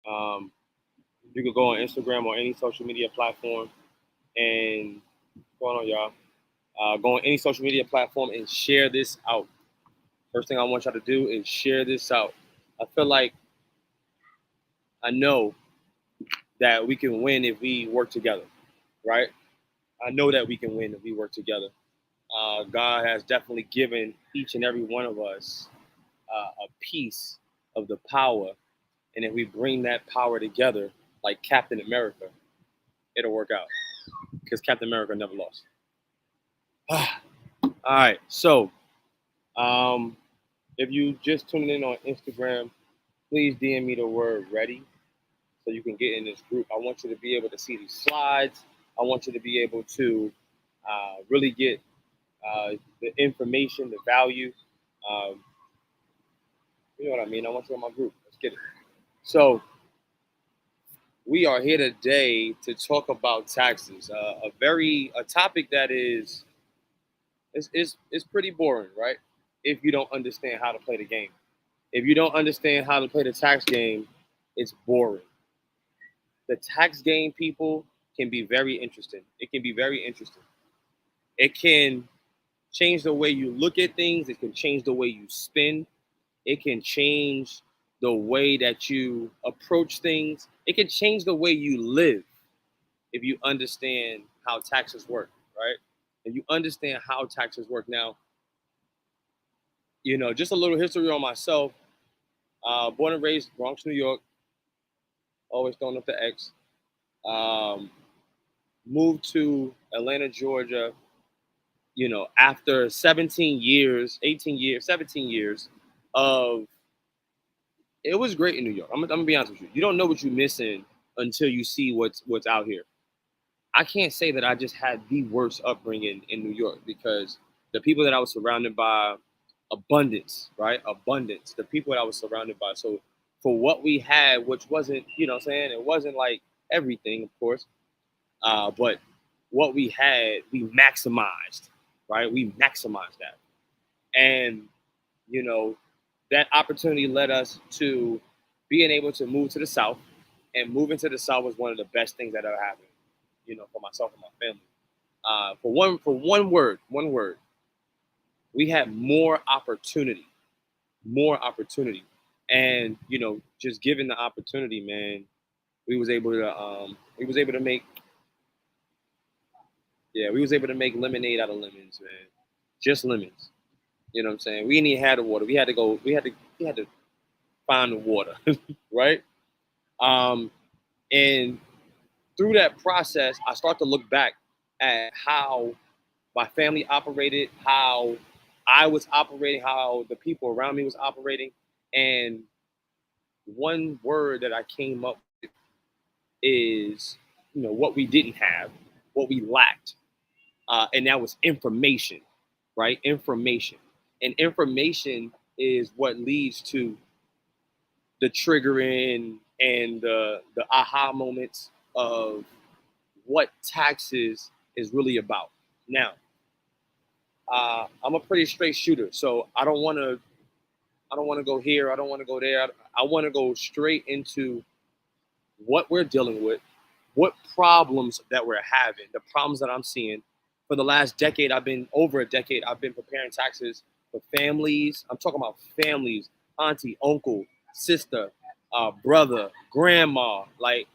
Um, you could go on Instagram or any social media platform and what's going on, y'all? Go on any social media platform and share this out. First thing I want y'all to do is share this out. I feel like I know that we can win if we work together, right? I know that we can win if we work together. God has definitely given each and every one of us a piece of the power, and if we bring that power together, like Captain America, it'll work out because Captain America never lost. All right, so um, if you just tuning in on Instagram, please DM me the word ready so you can get in this group. I want you to be able to see these slides. I want you to be able to really get the information, the value. Um, you know what I mean? I want you in my group. Let's get it. So we are here today to talk about taxes. A topic that is pretty boring, right? If you don't understand how to play the game. If you don't understand how to play the tax game, it's boring. The tax game, people, can be very interesting. It can be very interesting. It can change the way you look at things. It can change the way you spend. It can change the way that you approach things. It can change the way you live if you understand how taxes work, right? If you understand how taxes work. Now, just a little history on myself. Born and raised Bronx, New York. Always throwing up the X. Um, moved to Atlanta, Georgia, after 17 years, 18 years, 17 years of, it was great in New York. I'm gonna be honest with you. You don't know what you're missing until you see what's out here. I can't say that I just had the worst upbringing in New York because the people that I was surrounded by, abundance, right? Abundance. The people that I was surrounded by. So for what we had, which wasn't, what I'm saying, it wasn't like everything, of course, but what we had, we maximized, right? We maximized that. And, you know, that opportunity led us to being able to move to the South. And moving to the South was one of the best things that ever happened, for myself and my family. One word, we had more opportunity. And, just given the opportunity, man, we was able to make, yeah, we was able to make lemonade out of lemons, man. Just lemons. You know what I'm saying? We didn't even have the water. We had to find the water, right? Um, and through that process, I start to look back at how my family operated, how I was operating, how the people around me was operating. And one word that I came up with is, what we didn't have, what we lacked. And that was information, right? Information. And information is what leads to the triggering and the aha moments of what taxes is really about. Now, I'm a pretty straight shooter, so I don't want to go here. I don't want to go there. I want to go straight into what we're dealing with, what problems that we're having, the problems that I'm seeing. For the last decade, over a decade, I've been preparing taxes for families. I'm talking about families, auntie, uncle, sister, brother, grandma. Like,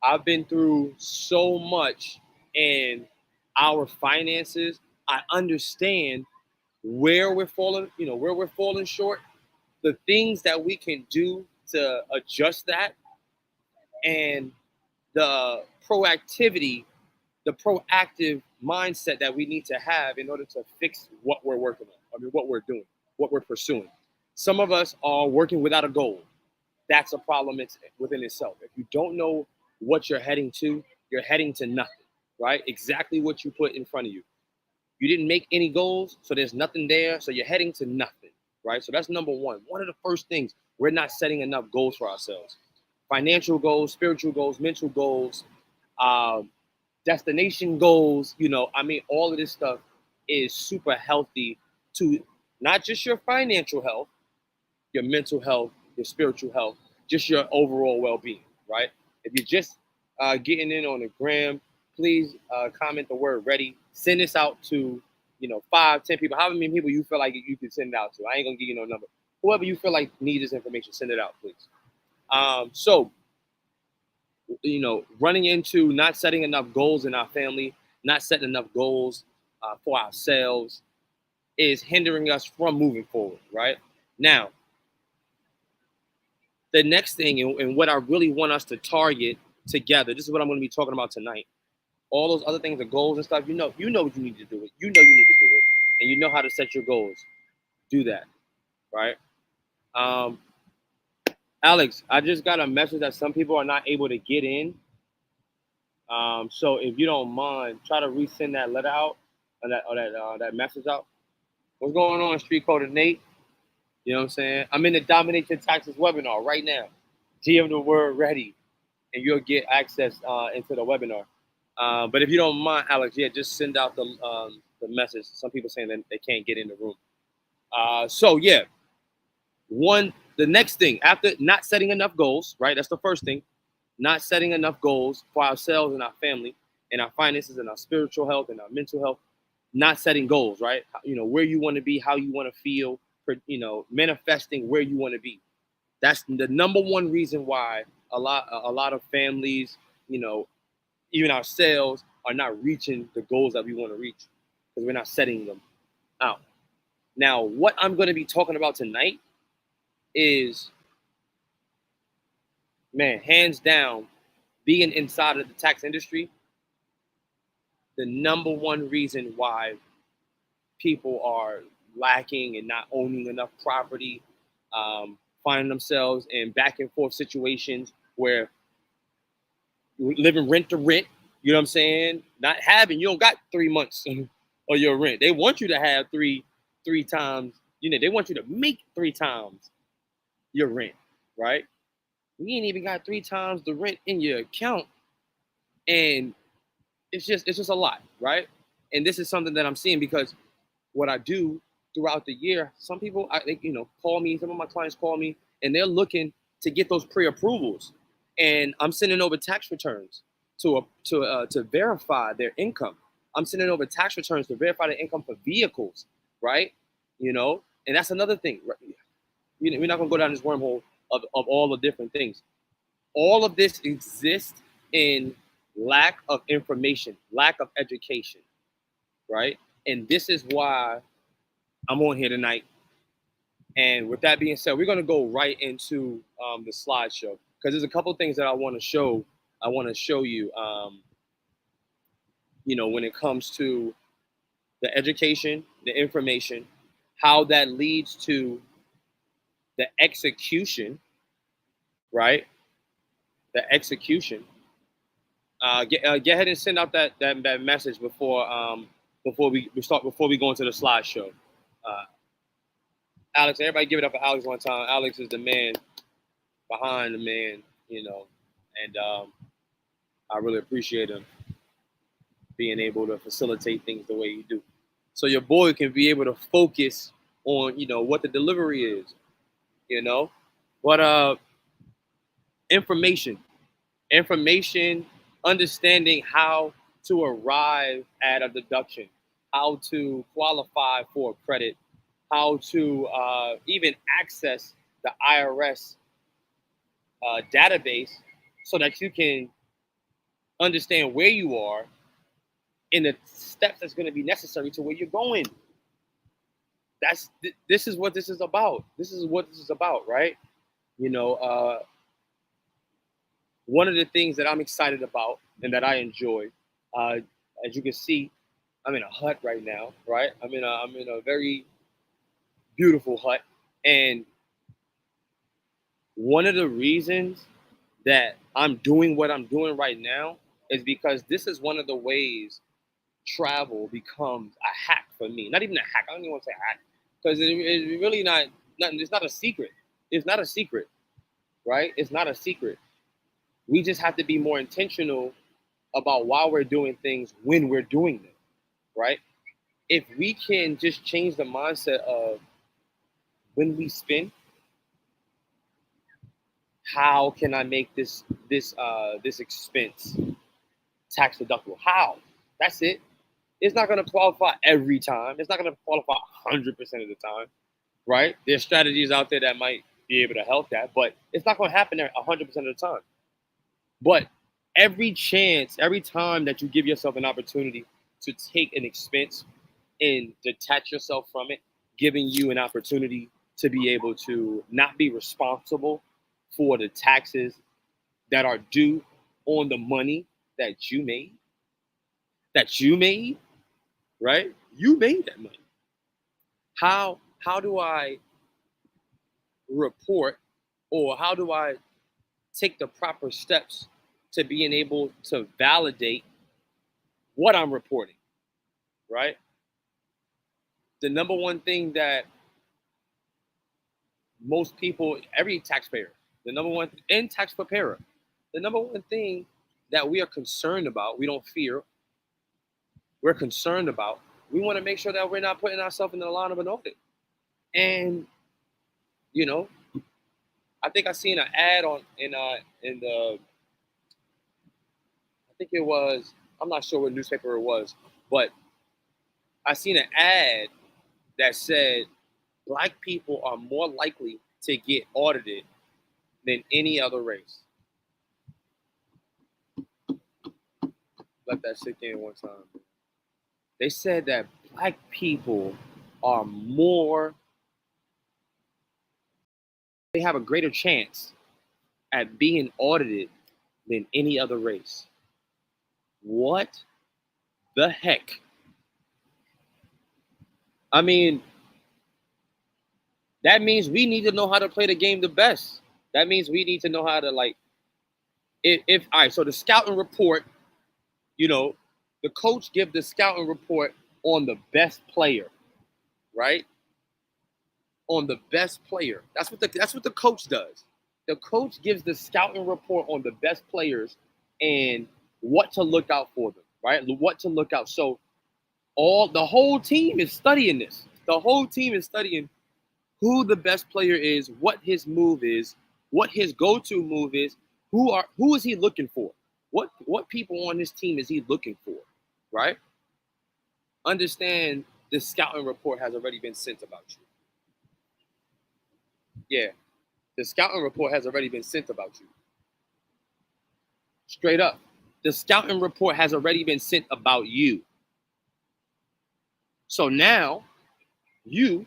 I've been through so much in our finances. I understand where we're falling short, the things that we can do to adjust that, and the the proactive mindset that we need to have in order to fix what we're working on. I mean, what we're doing, what we're pursuing. Some of us are working without a goal. That's a problem within itself. If you don't know what you're heading to nothing, right? Exactly what you put in front of you. You didn't make any goals, so there's nothing there, so you're heading to nothing, right? So that's number one. One of the first things, we're not setting enough goals for ourselves. Financial goals, spiritual goals, mental goals, um, destination goals, all of this stuff is super healthy to not just your financial health, your mental health, your spiritual health. just your overall well-being, right? If you're just getting in on the gram, please comment the word ready. Send this out to 5, 10 people, however many people you feel like you can send it out to. I ain't gonna give you no number. Whoever you feel like needs this information, send it out, please. So running into not setting enough goals in our family, not setting enough goals for ourselves is hindering us from moving forward, right? Now, the next thing and what I really want us to target together, this is what I'm going to be talking about tonight. All those other things, the goals and stuff, you know what you need to do it. You know you need to do it, and you know how to set your goals. Do that, right? Alex, I just got a message that some people are not able to get in. So if you don't mind, try to resend that letter out, or that message out. What's going on, Street Coder Nate? You know what I'm saying? I'm in the Dominate Your Taxes webinar right now. DM the word ready, and you'll get access into the webinar. But if you don't mind, Alex, just send out the message. Some people saying that they can't get in the room. The next thing after not setting enough goals, right? That's the first thing. Not setting enough goals for ourselves and our family and our finances and our spiritual health and our mental health. Not setting goals, right? Where you want to be, how you want to feel, manifesting where you want to be. That's the number one reason why a lot of families, even ourselves, are not reaching the goals that we want to reach because we're not setting them out. Now, what I'm going to be talking about tonight is, man, hands down, being inside of the tax industry, the number one reason why people are lacking and not owning enough property, finding themselves in back and forth situations where living rent to rent, you know what I'm saying? You don't got 3 months of your rent. They want you to have three times, they want you to make 3 times your rent, right? You ain't even got 3 times the rent in your account. And it's just a lot, right? And this is something that I'm seeing because what I do throughout the year, some people, call me, some of my clients call me, and they're looking to get those pre-approvals. And I'm sending over tax returns to verify their income. I'm sending over tax returns to verify their income for vehicles, right? And that's another thing. Right? We're not going to go down this wormhole of all the different things. All of this exists in lack of information, lack of education, right? And this is why I'm on here tonight. And with that being said, we're going to go right into the slideshow because there's a couple things that I want to show. I want to show you, when it comes to the education, the information, how that leads to the execution, right? The execution. Get ahead and send out that message before we go into the slideshow. Alex, everybody give it up for Alex one time. Alex is the man behind the man, and I really appreciate him being able to facilitate things the way you do. So your boy can be able to focus on, what the delivery is, But information, understanding how to arrive at a deduction, how to qualify for credit, how to even access the IRS database so that you can understand where you are and the steps that's going to be necessary to where you're going. This is what this is about. This is what this is about, right? One of the things that I'm excited about and that I enjoy, as you can see, I'm in a hut right now, right? I'm in a very beautiful hut, and one of the reasons that I'm doing what I'm doing right now is because this is one of the ways travel becomes a hack for me. Not even a hack. I don't even want to say hack because it's really not. It's not a secret. It's not a secret, right? It's not a secret. We just have to be more intentional about why we're doing things when we're doing them, right? If we can just change the mindset of when we spend, how can I make this expense tax deductible? How? That's it. It's not going to qualify every time. It's not going to qualify 100% of the time, right? There's strategies out there that might be able to help that, but it's not going to happen there 100% of the time. But every time that you give yourself an opportunity to take an expense and detach yourself from it, giving you an opportunity to be able to not be responsible for the taxes that are due on the money that you made, right? You made that money. How do I report, or how do I take the proper steps to being able to validate what I'm reporting, right? The number one thing that most people, every taxpayer, and tax preparer, the number one thing that we are concerned about, we don't fear, we're concerned about, we want to make sure that we're not putting ourselves in the line of an audit. And, I think I seen an ad in the, I think it was, I'm not sure what newspaper it was, but I seen an ad that said Black people are more likely to get audited than any other race. Let that sink in one time. They said that Black people are they have a greater chance at being audited than any other race. What the heck? I mean, that means we need to know how to play the game the best. That means we need to know how to, like, if all right, so the scouting report, the coach give the scouting report on the best player, right? On the best player. That's what the coach does. The coach gives the scouting report on the best players and what to look out for them, right? What to look out. So the whole team is studying this. The whole team is studying who the best player is, what his move is, what his go-to move is, who is he looking for? What people on his team is he looking for, right? Understand the scouting report has already been sent about you. Yeah, the scouting report has already been sent about you. Straight up. The scouting report has already been sent about you. So now you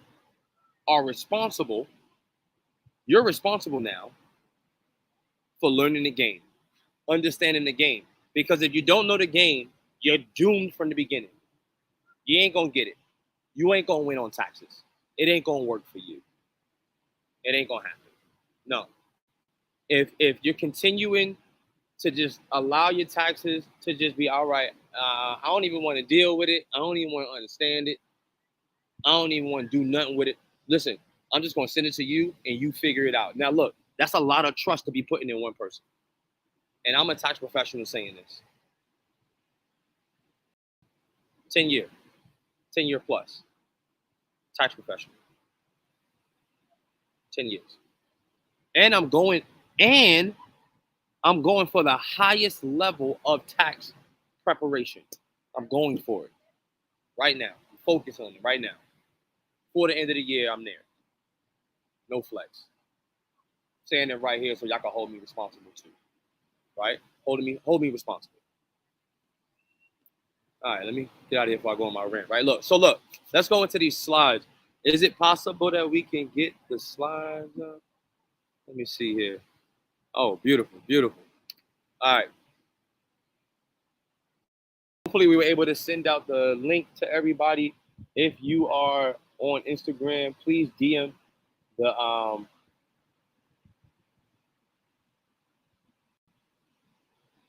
are responsible. You're responsible now for learning the game, understanding the game. Because if you don't know the game, you're doomed from the beginning. You ain't gonna get it. You ain't gonna win on taxes. It ain't gonna work for you. It ain't gonna happen. No. If you're continuing to just allow your taxes to just be all right, I don't even want to deal with it. I don't even want to understand it. I don't even want to do nothing with it. Listen, I'm just gonna send it to you and you figure it out. Now look, that's a lot of trust to be putting in one person. And I'm a tax professional saying this. 10 year plus tax professional. 10 years. And I'm going for the highest level of tax preparation. I'm going for it right now. Focus on it right now. Before the end of the year, I'm there. No flex. Saying it right here so y'all can hold me responsible too. Right? Hold me responsible. All right, let me get out of here before I go on my rant. Right? Look, let's go into these slides. Is it possible that we can get the slides up? Let me see here. Oh, beautiful, beautiful. All right. Hopefully we were able to send out the link to everybody. If you are on Instagram, please DM the all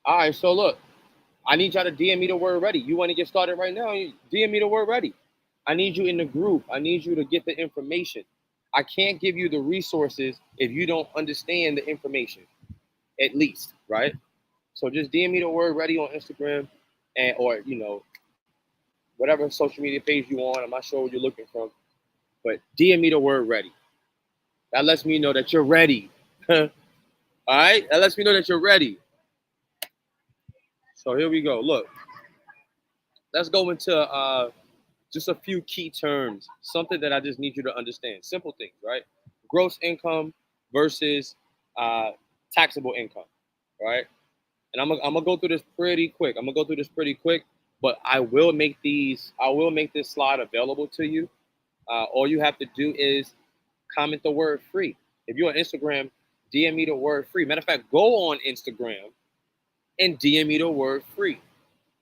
right, so look, I need y'all to DM me the word ready. You want to get started right now? DM me the word ready. I need you in the group. I need you to get the information. I can't give you the resources if you don't understand the information, at least, right? So just DM me the word ready on Instagram or whatever social media page you want. I'm not sure what you're looking from, but DM me the word ready. That lets me know that you're ready. All right, that lets me know that you're ready. So here we go. Look, let's go into just a few key terms, something that I just need you to understand. Simple things, right? Gross income versus uh, taxable income, right? And I'm gonna go through this pretty quick. But I will make this slide available to you. All you have to do is comment the word free. If you're on Instagram, DM me the word free. Matter of fact, go on Instagram and DM me the word free.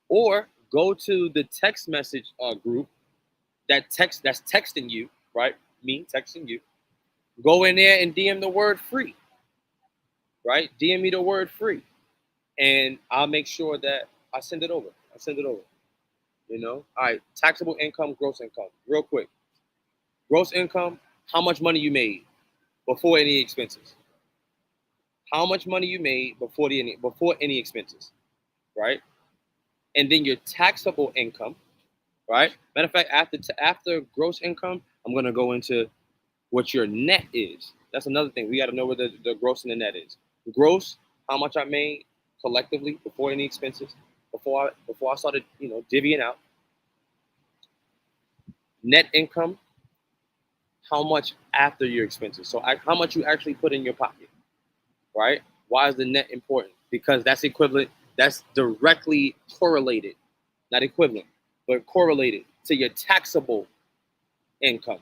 Or go to the text message group that's texting you, right? Me texting you. Go in there and DM the word free, right? DM me the word free. And I'll make sure that I send it over. You know? All right, taxable income, gross income. Real quick. Gross income, how much money you made before any expenses. How much money you made before any expenses, right? And then your taxable income, right? Matter of fact, after gross income, I'm gonna go into what your net is. That's another thing. We got to know where the gross and the net is. Gross, how much I made collectively before any expenses, before I started, divvying out. Net income, how much after your expenses. So how much you actually put in your pocket, right? Why is the net important? Because that's equivalent. That's directly correlated, not equivalent, but correlated to your taxable income.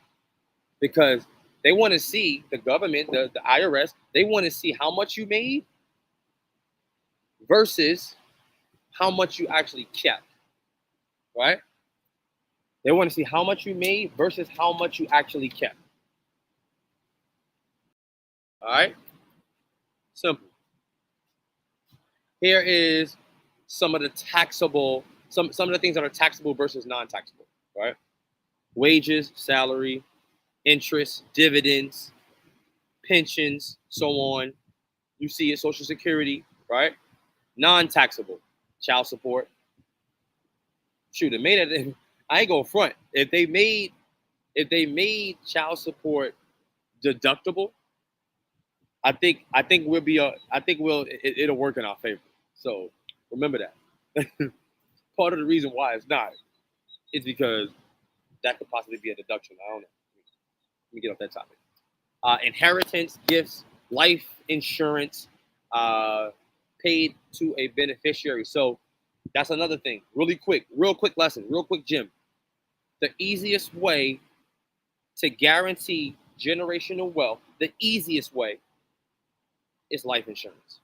Because they want to see, the government, the IRS, they want to see how much you made versus how much you actually kept, right? They want to see how much you made versus how much you actually kept. All right? Simple. Here is some of the taxable, some of the things that are taxable versus non-taxable, right? Wages, salary, interest, dividends, pensions, so on. You see it, Social Security, right? Non-taxable, child support. Shoot, it made it. I ain't gonna front. If they made child support deductible, I think it'll work in our favor. So remember that. Part of the reason why it's not is because that could possibly be a deduction. I don't know. Let me get off that topic. Inheritance, gifts, life insurance, paid to a beneficiary. So that's another thing. Real quick lesson, real quick, Jim. The easiest way to guarantee generational wealth, the easiest way is life insurance.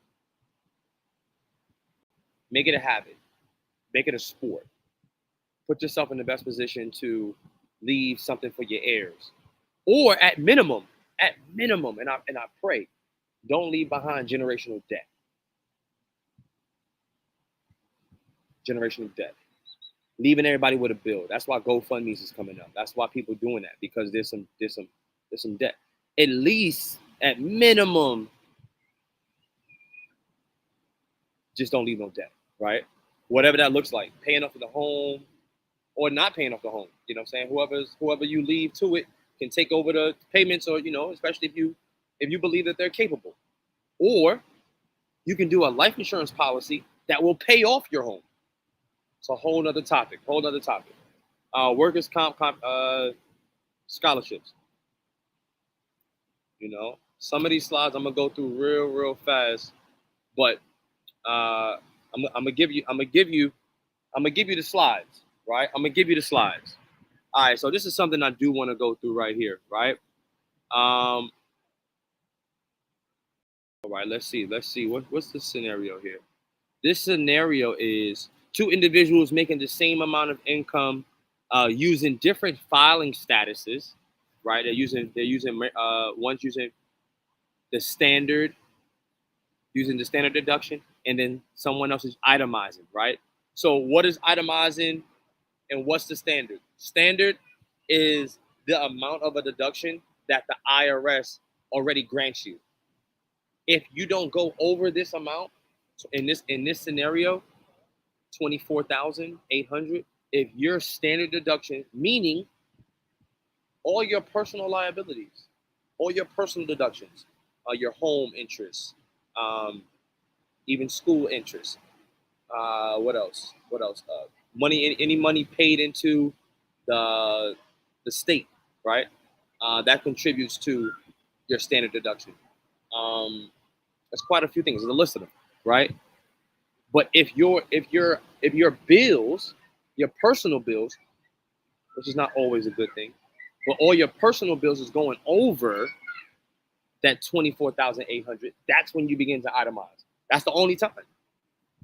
Make it a habit. Make it a sport. Put yourself in the best position to leave something for your heirs. Or at minimum, and I pray, don't leave behind generational debt. Generational debt. Leaving everybody with a bill. That's why GoFundMe's is coming up. That's why people doing that, because there's some debt. At least, at minimum, just don't leave no debt, right? Whatever that looks like, paying off the home or not paying off the home. You know what I'm saying? Whoever you leave to it can take over the payments, or especially if you believe that they're capable. Or you can do a life insurance policy that will pay off your home. It's a whole nother topic. Workers' comp scholarships. Some of these slides I'm gonna go through real fast, but I'm gonna give you the slides, right? I'm gonna give you the slides. All right, so this is something I do want to go through right here, right? All right, let's see. What's the scenario here? This scenario is two individuals making the same amount of income, using different filing statuses, right? One's using the standard deduction, and then someone else is itemizing, right? So what is itemizing and what's the standard? Standard is the amount of a deduction that the IRS already grants you. If you don't go over this amount, so in this scenario, 24,800. If your standard deduction, meaning all your personal liabilities, all your personal deductions, your home interest, even school interest. What else? What else? Money, any money paid into the state, right? That contributes to your standard deduction. There's quite a few things. There's a list of them, right? But if your bills, your personal bills, which is not always a good thing, but all your personal bills is going over that 24,800, that's when you begin to itemize. That's the only time.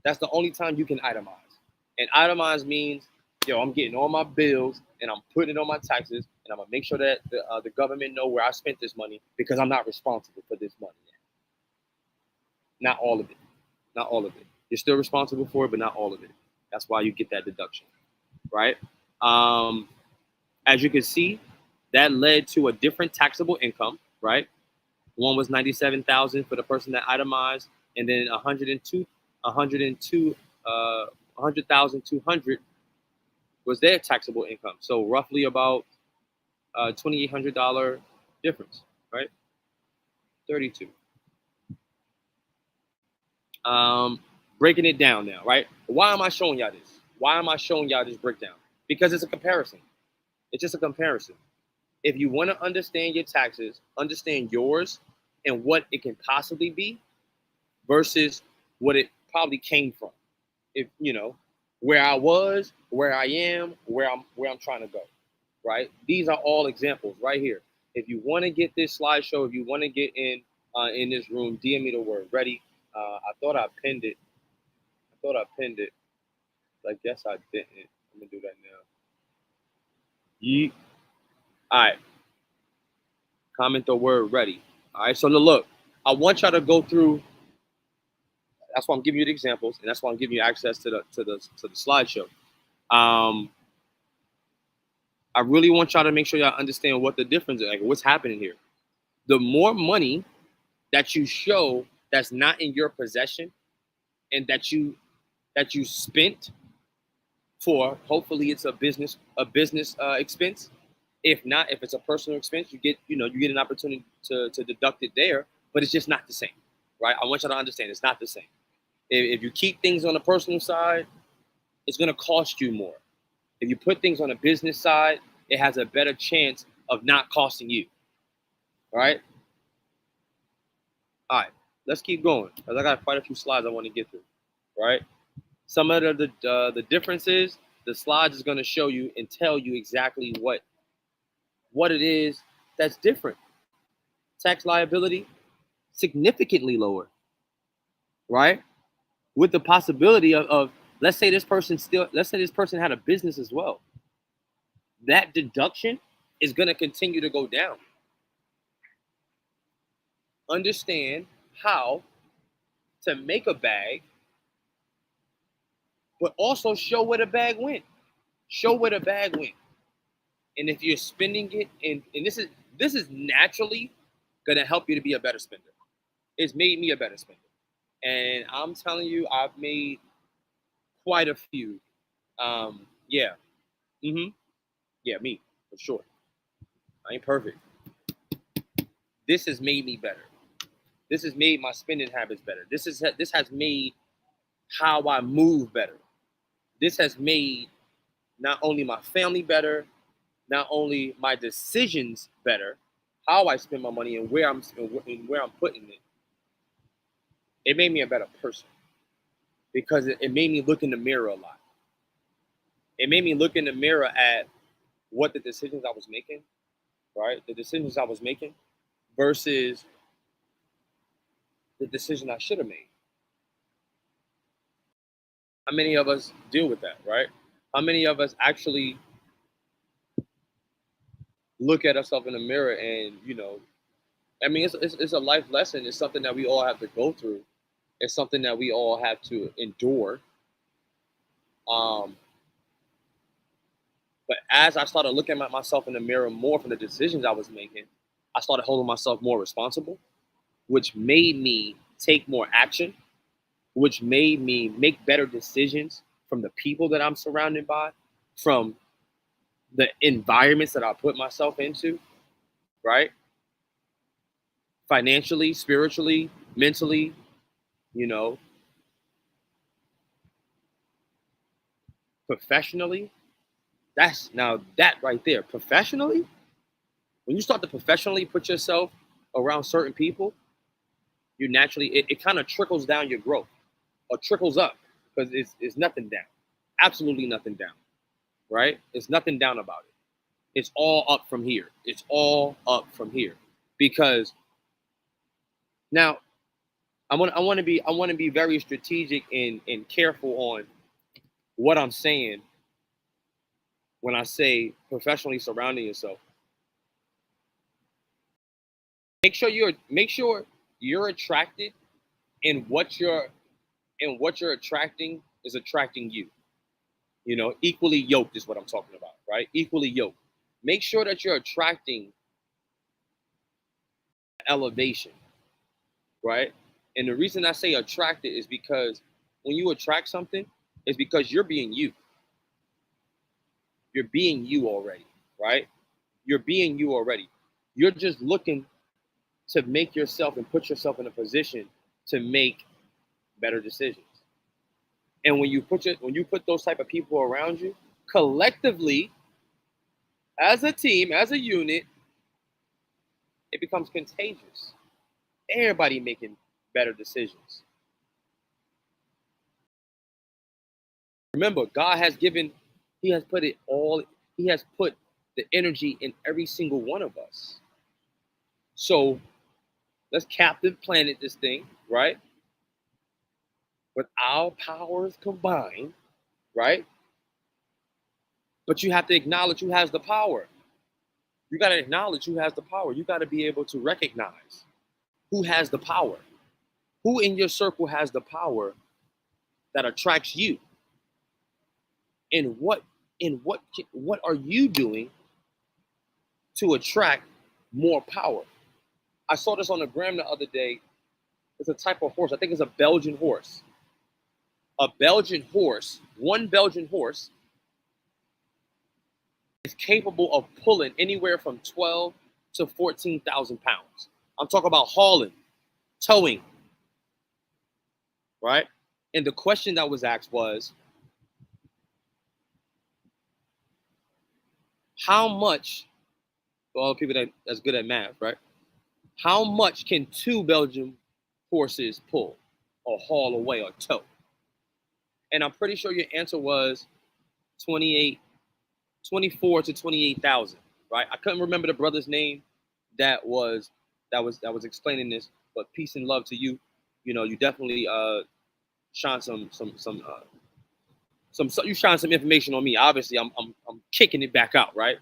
That's the only time you can itemize. And itemize means, I'm getting all my bills and I'm putting it on my taxes, and I'm gonna make sure that the government know where I spent this money, because I'm not responsible for this money. Not all of it. Not all of it. You're still responsible for it, but not all of it. That's why you get that deduction, right? As you can see, that led to a different taxable income, right? One was 97,000 for the person that itemized, and then 100,200 was their taxable income. So roughly about $2,800 difference, right? 32. Breaking it down now, right? Why am I showing y'all this? Why am I showing y'all this breakdown? Because it's a comparison. It's just a comparison. If you want to understand your taxes, understand yours and what it can possibly be versus what it probably came from. If where I was, where I am, where I'm trying to go, right? These are all examples right here. If you want to get this slideshow, if you want to get in this room, DM me the word ready. I thought I pinned it. I guess I didn't. I'm gonna do that now. Yeet. All right. Comment the word ready. All right. So look, I want y'all to go through. That's why I'm giving you the examples, and that's why I'm giving you access to the slideshow. I really want y'all to make sure y'all understand what the difference is, like what's happening here. The more money that you show that's not in your possession, and that you spent for, hopefully it's a business expense. If not, if it's a personal expense, you get an opportunity to deduct it there, but it's just not the same, right? I want you to understand it's not the same. If you keep things on the personal side, it's going to cost you more. If you put things on a business side, it has a better chance of not costing you. All right? All right, let's keep going, because I got quite a few slides I want to get through, right? Some of the differences, the slides is going to show you and tell you exactly what it is that's different. Tax liability, significantly lower, right? With the possibility of let's say this person had a business as well. That deduction is going to continue to go down. Understand how to make a bag, but also show where the bag went. And if you're spending it, and this is naturally going to help you to be a better spender. It's made me a better spender. And I'm telling you, I've made quite a few. Yeah. Yeah, me, for sure. I ain't perfect. This has made me better. This has made my spending habits better. This has made how I move better. This has made not only my family better, not only my decisions better, how I spend my money and where I'm putting it. It made me a better person, because it made me look in the mirror a lot. It made me look in the mirror at what the decisions I was making, right? The decisions I was making versus the decision I should have made. How many of us deal with that, right? How many of us actually look at ourselves in the mirror and, it's a life lesson. It's something that we all have to go through. It's something that we all have to endure. But as I started looking at myself in the mirror more from the decisions I was making, I started holding myself more responsible, which made me take more action, which made me make better decisions from the people that I'm surrounded by, from the environments that I put myself into, right? Financially, spiritually, mentally, you know, professionally, that right there, professionally, when you start to professionally put yourself around certain people, you naturally, it kind of trickles down your growth or trickles up because it's nothing down. Absolutely nothing down, right? It's nothing down about it. It's all up from here. It's all up from here because now I want to be very strategic and careful on what I'm saying when I say professionally surrounding yourself. Make sure you're attracted and what you're attracting is attracting you. Equally yoked is what I'm talking about, right? Equally yoked. Make sure that you're attracting elevation, right? And the reason I say attracted is because when you attract something, it's because you're being you. You're being you already, right? You're being you already. You're just looking to make yourself and put yourself in a position to make better decisions. And when you put those type of people around you, collectively, as a team, as a unit, it becomes contagious. Everybody making better decisions. Remember, God has given, He has put it all, He has put the energy in every single one of us. So let's captive planet this thing, right? With our powers combined, right? But you have to acknowledge who has the power. You got to acknowledge who has the power. You got to be able to recognize who has the power. Who in your circle has the power that attracts you? And what are you doing to attract more power? I saw this on the gram the other day. It's a type of horse. I think it's a Belgian horse. A Belgian horse, one Belgian horse is capable of pulling anywhere from 12 to 14,000 pounds. I'm talking about hauling, towing, right? And the question that was asked was, how much, for all the people that's good at math, right? How much can two Belgian horses pull or haul away or tow? And I'm pretty sure your answer was 28, 24 to 28,000, right? I couldn't remember the brother's name that was explaining this, but peace and love to you. You definitely shine some you shine some information on me. Obviously, I'm kicking it back out, right?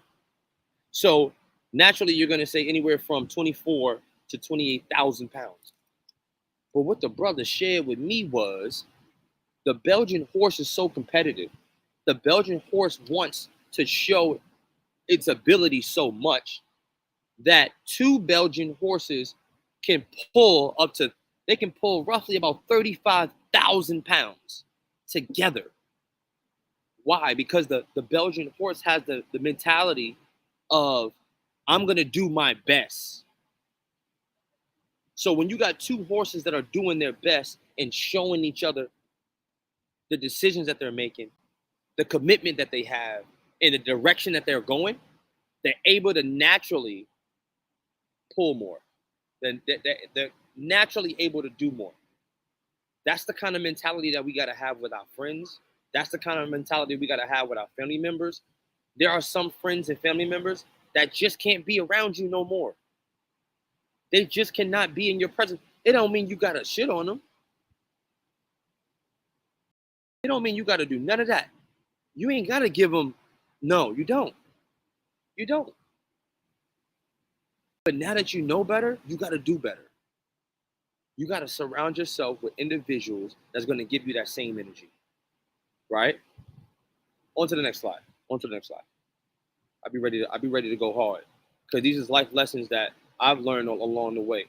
So naturally, you're gonna say anywhere from 24 to 28,000 pounds. But what the brother shared with me was the Belgian horse is so competitive. The Belgian horse wants to show its ability so much that two Belgian horses can pull they can pull roughly about 35,000 pounds together. Why? Because the Belgian horse has the mentality of, I'm going to do my best. So when you got two horses that are doing their best and showing each other the decisions that they're making, the commitment that they have, and the direction that they're going, they're able to naturally pull more. They're naturally able to do more. That's the kind of mentality that we got to have with our friends. That's the kind of mentality we got to have with our family members. There are some friends and family members that just can't be around you no more. They just cannot be in your presence. It don't mean you got to shit on them. It don't mean you got to do none of that. You ain't got to give them. No, you don't. You don't. But now that you know better, you got to do better. You got to surround yourself with individuals that's going to give you that same energy. Right? On to the next slide. On to the next slide. I'll be ready to go hard. Because these is life lessons that I've learned along the way.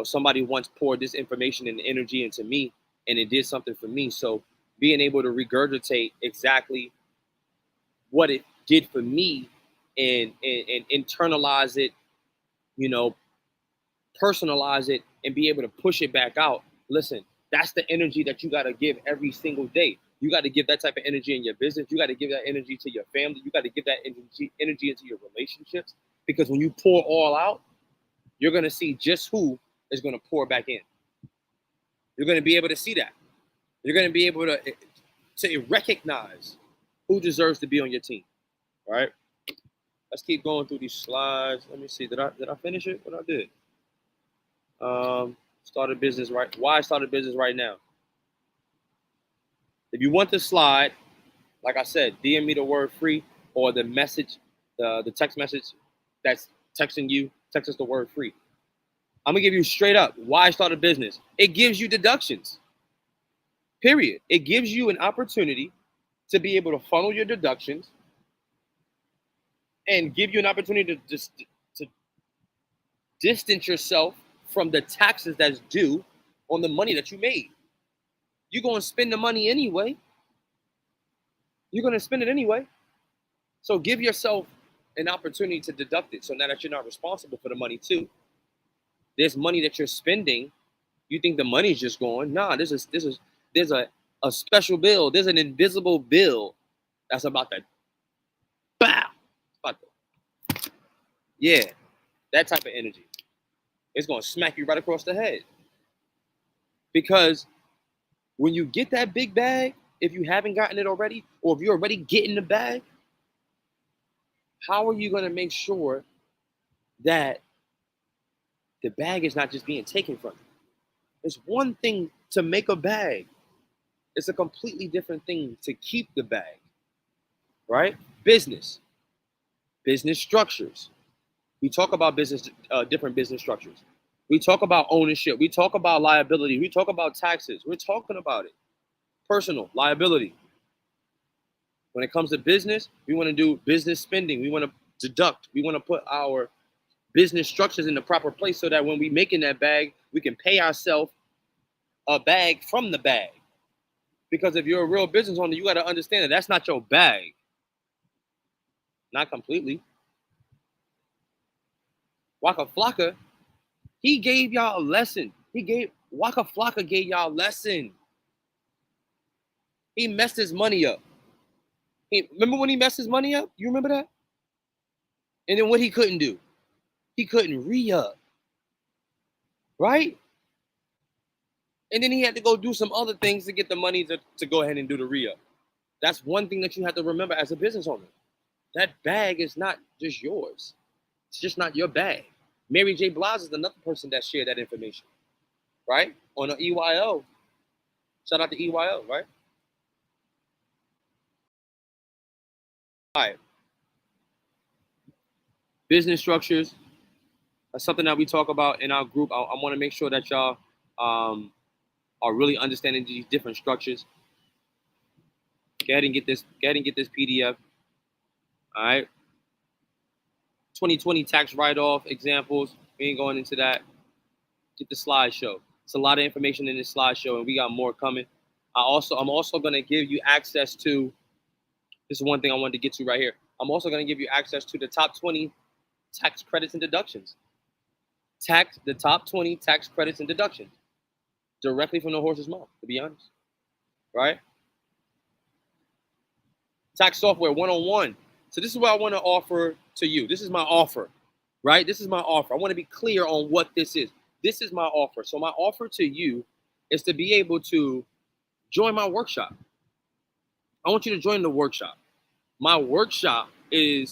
Somebody once poured this information and energy into me, and it did something for me. So being able to regurgitate exactly what it did for me and internalize it, personalize it, and be able to push it back out. Listen, That's the energy that you got to give every single day. You got to give that type of energy in your business. You got to give that energy to your family. You got to give that energy into your relationships. Because when you pour all out, you're going to see just who is going to pour back in. You're going to be able to see that. You're going to be able to recognize who deserves to be on your team. All right? Let's keep going through these slides. Let me see. Did I finish it? What I did? Started business right. Why I started business right now? If you want the slide, like I said, DM me the word free or the message, the text message that's texting you. Text us the word free. I'm gonna give you straight up why I started business. It gives you deductions. Period. It gives you an opportunity to be able to funnel your deductions and give you an opportunity to distance yourself from the taxes that's due on the money that you made. You're going to spend the money anyway. You're going to spend it anyway. So give yourself an opportunity to deduct it so now that you're not responsible for the money too. There's money that you're spending. You think the money's just going. Nah, there's a special bill. There's an invisible bill that's about to bow. Yeah, that type of energy. It's going to smack you right across the head. Because when you get that big bag, if you haven't gotten it already, or if you're already getting the bag, how are you going to make sure that the bag is not just being taken from you? It's one thing to make a bag. It's a completely different thing to keep the bag, right? Business structures. We talk about different business structures. We talk about ownership. We talk about liability. We talk about taxes. We're talking about it. Personal liability. When it comes to business, we want to do business spending. We want to deduct. We want to put our business structures in the proper place so that when we make in that bag, we can pay ourselves a bag from the bag. Because if you're a real business owner, you got to understand that that's not your bag. Not completely. Waka Flocka, he gave y'all a lesson. Waka Flocka gave y'all a lesson. He messed his money up. Remember when he messed his money up? You remember that? And then what he couldn't do? He couldn't re-up. Right? And then he had to go do some other things to get the money to go ahead and do the re-up. That's one thing that you have to remember as a business owner. That bag is not just yours. It's just not your bag. Mary J. Blige is another person that shared that information, right? On the EYO. Shout out to EYO, right? All right. Business structures. That's something that we talk about in our group. I want to make sure that y'all are really understanding these different structures. Go ahead and get this PDF. All right. 2020 tax write-off examples. We ain't going into that. Get the slideshow. It's a lot of information in this slideshow, and we got more coming. I'm also going to give you access to, this is one thing I wanted to get to right here. I'm also going to give you access to the top 20 tax credits and deductions. The top 20 tax credits and deductions. Directly from the horse's mouth, to be honest. Right? Tax software 101. So this is what I want to offer to you. This is my offer, right? This is my offer. I want to be clear on what this is. This is my offer. So my offer to you is to be able to join my workshop. I want you to join the workshop. My workshop it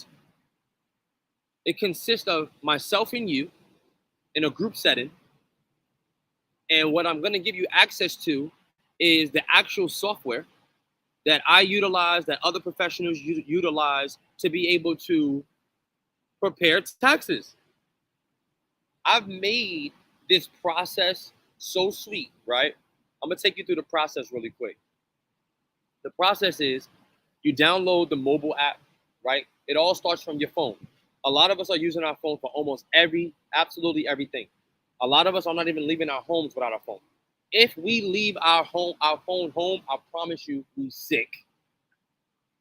consists of myself and you in a group setting. And what I'm going to give you access to is the actual software that I utilize, that other professionals utilize to be able to prepare taxes. I've made this process so sweet, right? I'm going to take you through the process really quick. The process is you download the mobile app, right? It all starts from your phone. A lot of us are using our phone for absolutely everything. A lot of us are not even leaving our homes without our phone. If we leave our phone home, I promise you, we sick.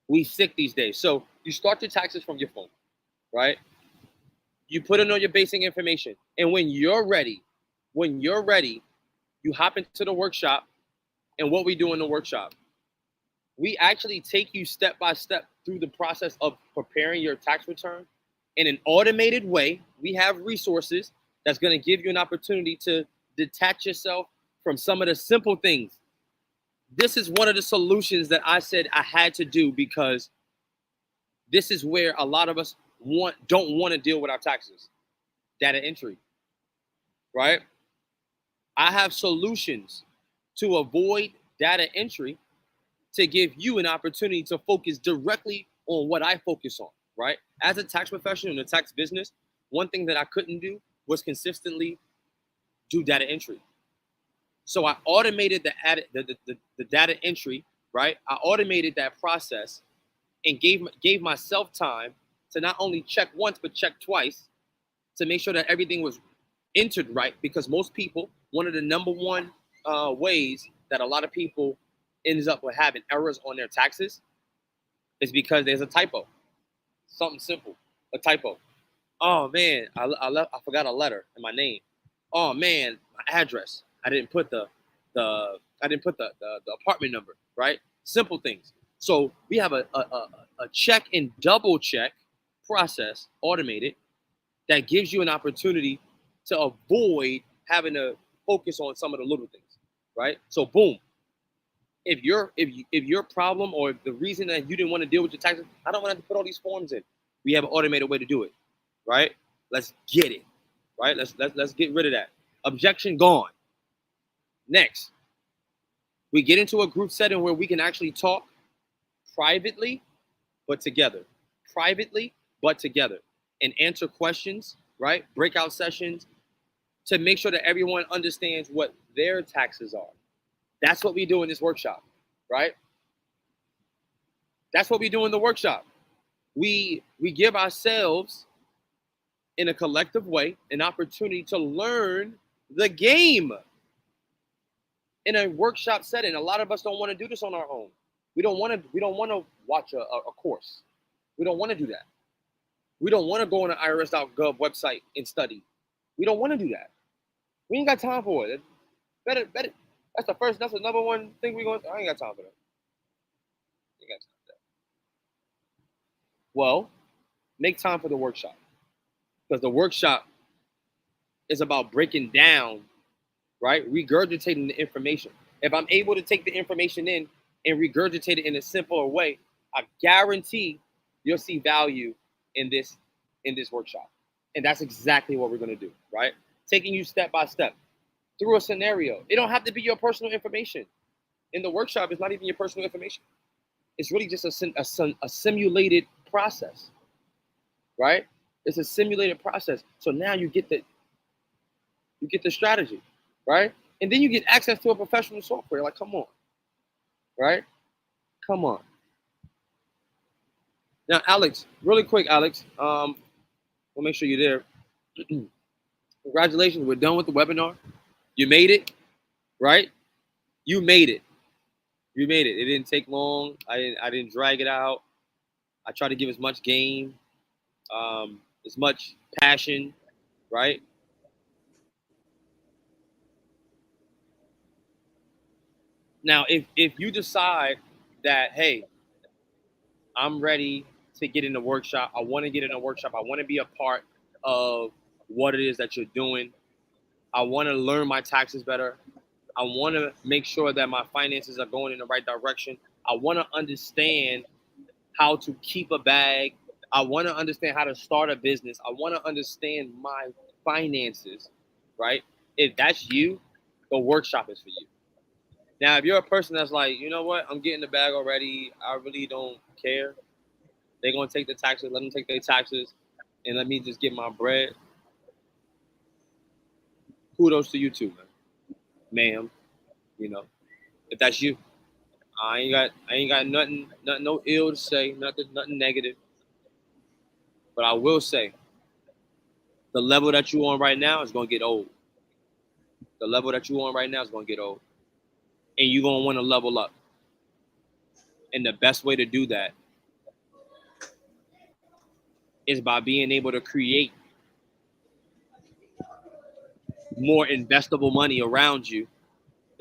We sick these days. So you start your taxes from your phone, right? You put in all your basic information. And when you're ready, you hop into the workshop And what we do in the workshop, we actually take you step by step through the process of preparing your tax return in an automated way. We have resources that's going to give you an opportunity to detach yourself from some of the simple things. This is one of the solutions that I said I had to do, because this is where a lot of us don't want to deal with our taxes. Data entry, right? I have solutions to avoid data entry to give you an opportunity to focus directly on what I focus on, right? As a tax professional in the tax business, one thing that I couldn't do was consistently do data entry. So I automated the data entry, right? I automated that process and gave myself time to not only check once, but check twice to make sure that everything was entered right. Because most people, one of the number one ways that a lot of people ends up with having errors on their taxes is because there's a typo. Something simple, a typo. Oh man, I forgot a letter in my name. Oh man, my address. I didn't put the apartment number, right? Simple things. So we have a check and double check process automated that gives you an opportunity to avoid having to focus on some of the little things, right? So boom, if your problem, or if the reason that you didn't want to deal with your taxes, I don't want to have to put all these forms in. We have an automated way to do it, right? Let's get it, right? Let's get rid of that. Objection gone. Next, we get into a group setting where we can actually talk privately, but together. Privately, but together. And answer questions, right? Breakout sessions to make sure that everyone understands what their taxes are. That's what we do in this workshop, right? That's what we do in the workshop. We give ourselves, in a collective way, an opportunity to learn the game in a workshop setting. A lot of us don't want to do this on our own. We don't want to watch a course. We don't want to do that. We don't want to go on the irs.gov website and study. We don't want to do that. We ain't got time for it. Better. That's the number one thing we're going to. I ain't got time for that. I ain't got time for that. Well, make time for the workshop. Because the workshop is about breaking down, right? Regurgitating the information. If I'm able to take the information in and regurgitate it in a simpler way, I guarantee you'll see value in this workshop. And that's exactly what we're going to do, right? Taking you step by step through a scenario. It don't have to be your personal information. In the workshop, it's not even your personal information. It's really just a simulated process, right? It's a simulated process. So now you get the strategy, right? And then you get access to a professional software. Like, come on, right? Come on. Now, Alex, really quick, Alex. We'll make sure you're there. Congratulations, we're done with the webinar. You made it, right? You made it. You made it. It didn't take long. I didn't drag it out. I tried to give as much game, as much passion, right? Now, if you decide that, hey, I'm ready to get in the workshop, I want to get in a workshop, I want to be a part of what it is that you're doing, I want to learn my taxes better, I want to make sure that my finances are going in the right direction, I want to understand how to keep a bag, I want to understand how to start a business, I want to understand my finances, right? If that's you, the workshop is for you. Now, if you're a person that's like, you know what, I'm getting the bag already, I really don't care, they're going to take the taxes, let them take their taxes, and let me just get my bread. Kudos to you too, man. Ma'am, you know, if that's you. I ain't got nothing, no ill to say, nothing negative. But I will say, the level that you're on right now is going to get old. The level that you're on right now is going to get old. And you're going to want to level up. And the best way to do that is by being able to create more investable money around you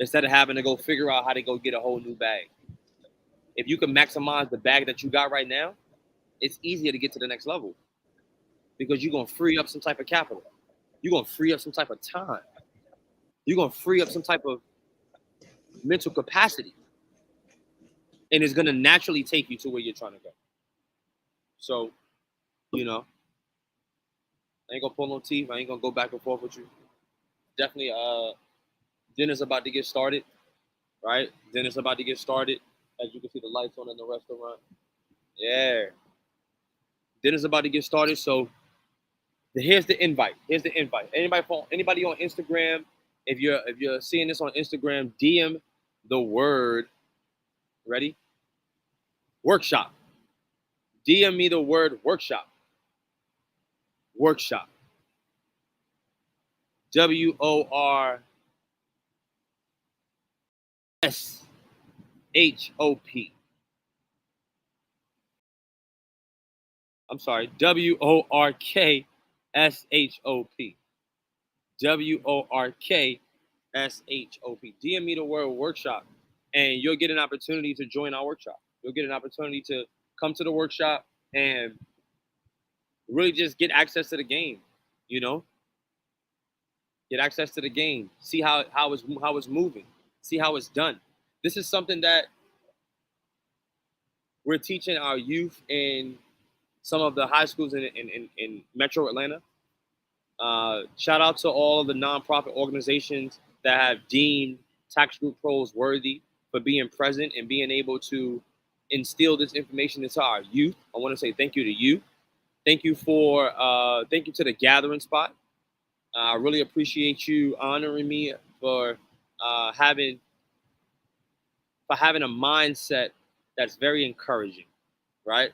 instead of having to go figure out how to go get a whole new bag. If you can maximize the bag that you got right now, it's easier to get to the next level because you're going to free up some type of capital. You're going to free up some type of time. You're going to free up some type of mental capacity. And it's going to naturally take you to where you're trying to go. So, you know, I ain't going to pull no teeth. I ain't going to go back and forth with you. Definitely, dinner's about to get started, right? Dinner's about to get started. As you can see, the lights on in the restaurant. Yeah. Dinner's about to get started. So here's the invite. Here's the invite. Anybody on Instagram, if you're seeing this on Instagram, DM the word, ready? Workshop. DM me the word workshop. Workshop. WORKSHOP. I'm sorry, WORKSHOP. WORKSHOP. DM me the word workshop, and you'll get an opportunity to join our workshop. You'll get an opportunity to come to the workshop and really just get access to the game, you know? Get access to the game. See how it's moving. See how it's done. This is something that we're teaching our youth in some of the high schools in Metro Atlanta. Shout out to all of the nonprofit organizations that have deemed Tax Group Pros worthy for being present and being able to instill this information into our youth. I want to say thank you to you. Thank you to the Gathering Spot. I really appreciate you honoring me for having a mindset that's very encouraging, right?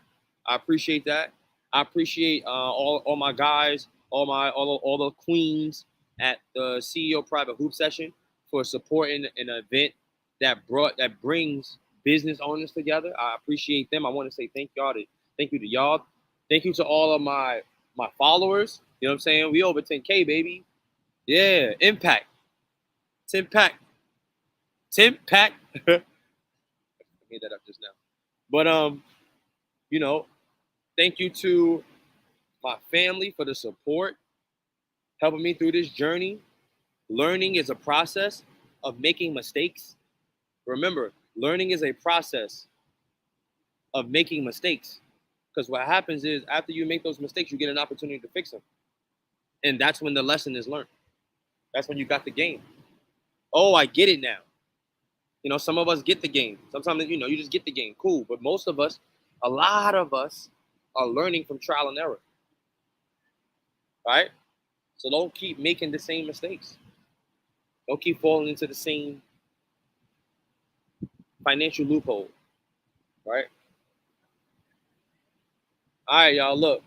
I appreciate that. I appreciate all my guys, all the queens at the CEO Private Hoop Session for supporting an event that brings business owners together. I appreciate them. I want to say thank you to y'all. Thank you to all of my followers. You know what I'm saying? We over 10K, baby. Yeah, impact. 10 pack. I made that up just now. But you know, thank you to my family for the support, helping me through this journey. Learning is a process of making mistakes. Remember, learning is a process of making mistakes. Because what happens is after you make those mistakes, you get an opportunity to fix them. And that's when the lesson is learned. That's when you got the game. Oh, I get it now. You know, some of us get the game. Sometimes, you just get the game. Cool. But most of us, a lot of us are learning from trial and error. Right? So don't keep making the same mistakes. Don't keep falling into the same financial loophole. Right? All right, y'all, look.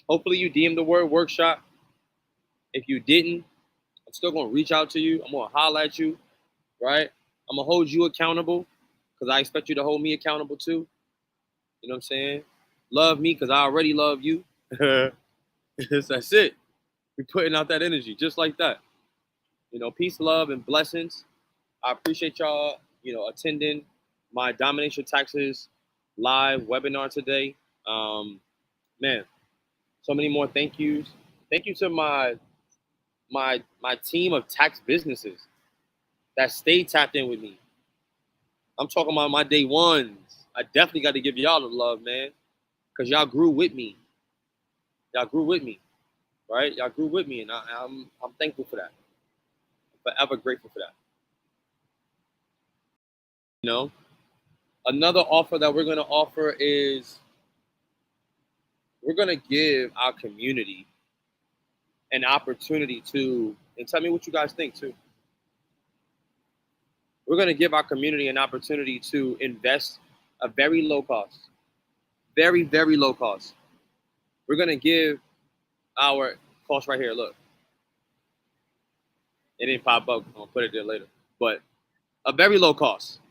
Hopefully you DM the word workshop. If you didn't, I'm still going to reach out to you. I'm going to holler at you, right? I'm going to hold you accountable because I expect you to hold me accountable too. You know what I'm saying? Love me because I already love you. That's it. We're putting out that energy just like that. You know, peace, love, and blessings. I appreciate y'all, attending my Domination Taxes live webinar today. Man, so many more thank yous. Thank you to my team of tax businesses that stay tapped in with me. I'm talking about my day ones. I definitely got to give y'all the love, man, because y'all grew with me. Y'all grew with me, right? Y'all grew with me, and I'm thankful for that. I'm forever grateful for that. You know, another offer that we're going to offer is we're going to give our community an opportunity to, and tell me what you guys think too. We're going to give our community an opportunity to invest a very low cost, very, very low cost. We're going to give our cost right here. Look, it didn't pop up. I'm going to put it there later, but a very low cost.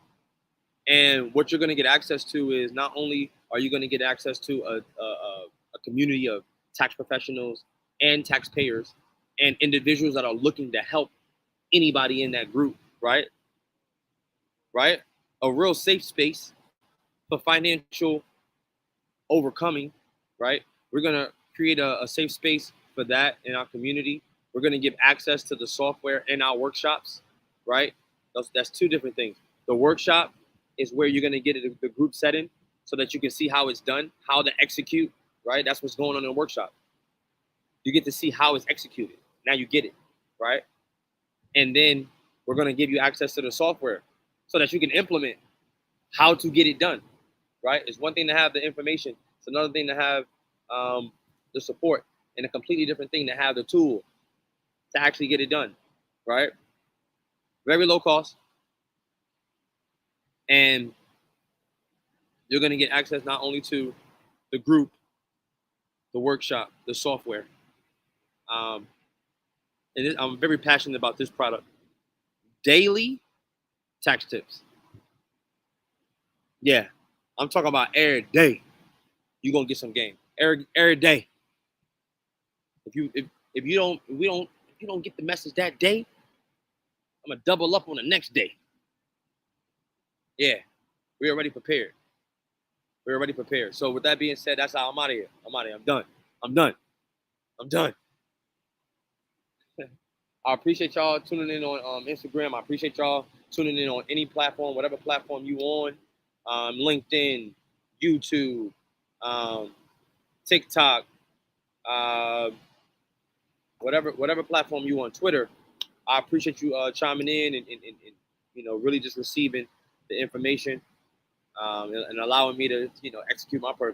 And what you're going to get access to is not only are you going to get access to a community of tax professionals and taxpayers and individuals that are looking to help anybody in that group, right? Right? A real safe space for financial overcoming, right? We're gonna create a safe space for that in our community. We're gonna give access to the software in our workshops, right? That's two different things. The workshop is where you're gonna get the group setting so that you can see how it's done, how to execute, right? That's what's going on in the workshop. You get to see how it's executed. Now you get it, right? And then we're gonna give you access to the software so that you can implement how to get it done, right? It's one thing to have the information. It's another thing to have the support, and a completely different thing to have the tool to actually get it done, right? Very low cost, and you're going to get access not only to the group, the workshop, the software. And I'm very passionate about this product. Daily tax tips. Yeah, I'm talking about every day. You're gonna get some game every day. If you don't get the message that day, I'm gonna double up on the next day. Yeah, we're already prepared. We're already prepared. So with that being said, that's how I'm out of here. I'm out of here. I'm done. I'm done. I'm done. I appreciate y'all tuning in on Instagram. I appreciate y'all tuning in on any platform, whatever platform you on, LinkedIn, YouTube, TikTok, uh, whatever platform you on, Twitter. I appreciate you chiming in and really just receiving the information and allowing me to execute my purpose.